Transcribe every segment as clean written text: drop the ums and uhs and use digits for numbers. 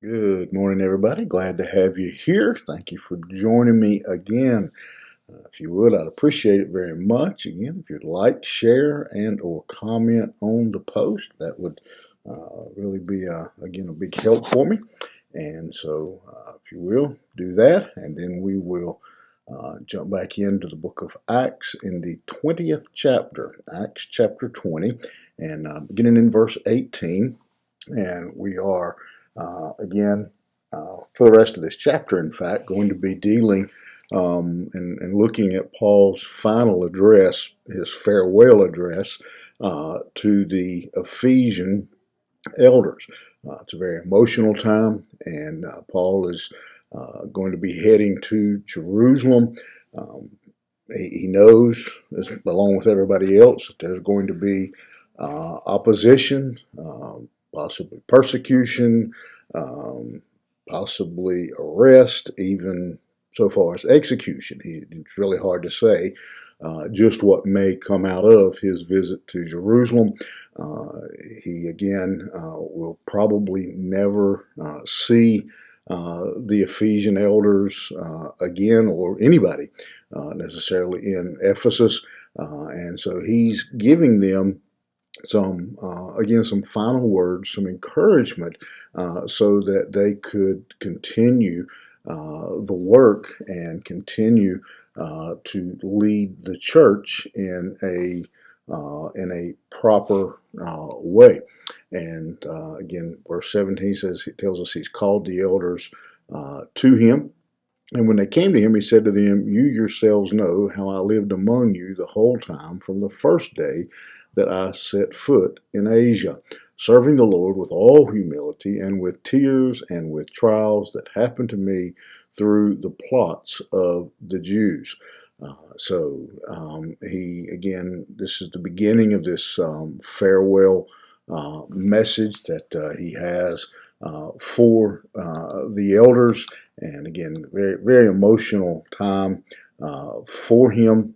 Good morning, everybody. Glad to have you here. Thank you for joining me again. If you would, I'd appreciate it very much. Again, if you'd like, share, and or comment on the post, that would really be, again, a big help for me. And so, if you will, do that, and then we will jump back into the book of Acts in the 20th chapter, Acts chapter 20, and beginning in verse 18. And we are, again, for the rest of this chapter, in fact, going to be dealing and looking at Paul's final address, his farewell address to the Ephesian elders. It's a very emotional time, and Paul is going to be heading to Jerusalem. Um, he knows, along with everybody else, that there's going to be opposition, possibly persecution, um, possibly arrest, even so far as execution. It's really hard to say just what may come out of his visit to Jerusalem. He again will probably never see the Ephesian elders again, or anybody necessarily in Ephesus. And so he's giving them some final words, some encouragement, so that they could continue the work and continue to lead the church in a proper way. And again, verse 17 says, it tells us he's called the elders to him. And when they came to him, he said to them, "You yourselves know how I lived among you the whole time from the first day that I set foot in Asia, serving the Lord with all humility and with tears and with trials that happened to me through the plots of the Jews." He, again, this is the beginning of this farewell message that he has for the elders. And again, very, very emotional time for him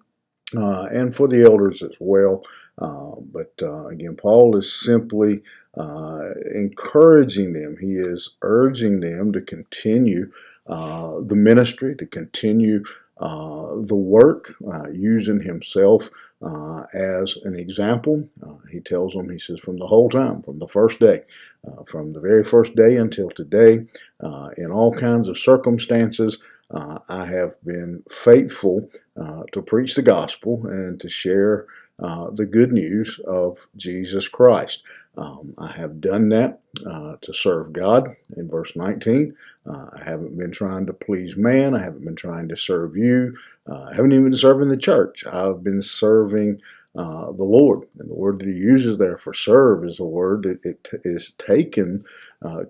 and for the elders as well. But again, Paul is simply encouraging them. He is urging them to continue the ministry, to continue the work, using himself as an example. He tells them, he says, from the whole time, from the first day, from the very first day until today, in all kinds of circumstances, I have been faithful to preach the gospel and to share the good news of Jesus Christ. I have done that to serve God in verse 19. I haven't been trying to please man. I haven't been trying to serve you. I haven't even been serving the church. I've been serving the Lord. And the word that he uses there for serve is a word that it is taken,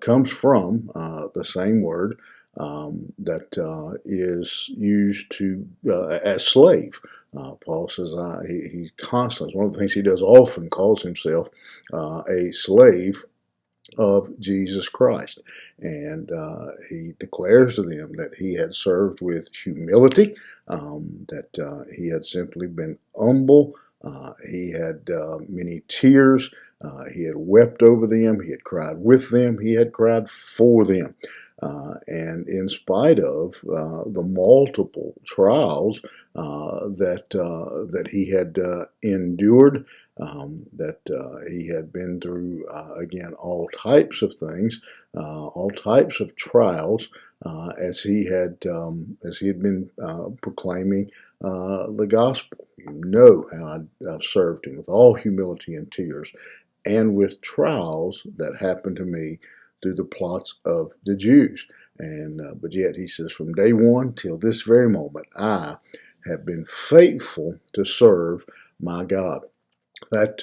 comes from the same word that is used to as slave. Paul says he constantly, one of the things he does often, calls himself a slave of Jesus Christ. And he declares to them that he had served with humility, that he had simply been humble. He had many tears. He had wept over them. He had cried with them. He had cried for them. And in spite of the multiple trials that he had endured, that he had been through, again, all types of things, all types of trials, as he had been proclaiming the gospel. You know how I've served him with all humility and tears, and with trials that happened to me through the plots of the Jews. And but yet he says, from day one till this very moment, I have been faithful to serve my God. That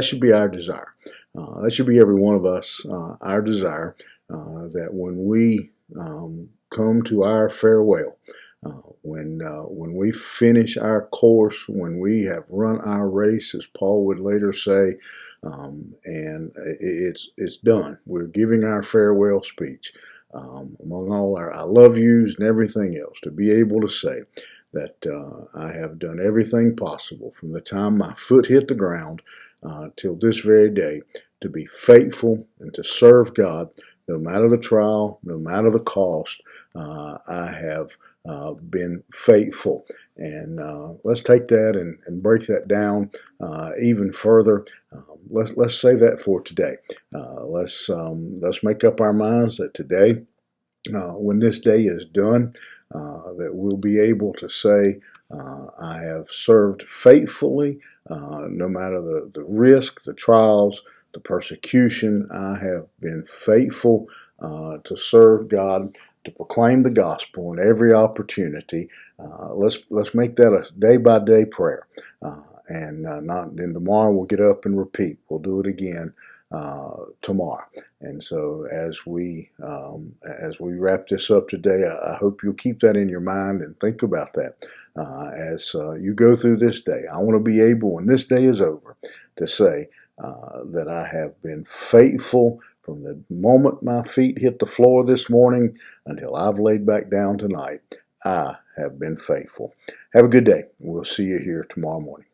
should be our desire. That should be every one of us, our desire, that when we come to our farewell, when we finish our course, when we have run our race, as Paul would later say, and it's done. We're giving our farewell speech. Among all our I love yous and everything else, to be able to say that I have done everything possible from the time my foot hit the ground till this very day to be faithful and to serve God no matter the trial, no matter the cost, I have been faithful. And let's take that and break that down even further. Let's say that for today. Let's make up our minds that today, when this day is done, that we'll be able to say, I have served faithfully, no matter the risk, the trials, the persecution. I have been faithful to serve God, to proclaim the gospel in every opportunity. Let's make that a day by day prayer, and not then tomorrow we'll get up and repeat. We'll do it again tomorrow. And so as we wrap this up today, I hope you'll keep that in your mind and think about that as you go through this day. I want to be able, when this day is over, to say that I have been faithful from the moment my feet hit the floor this morning until I've laid back down tonight. I have been faithful. Have a good day. We'll see you here tomorrow morning.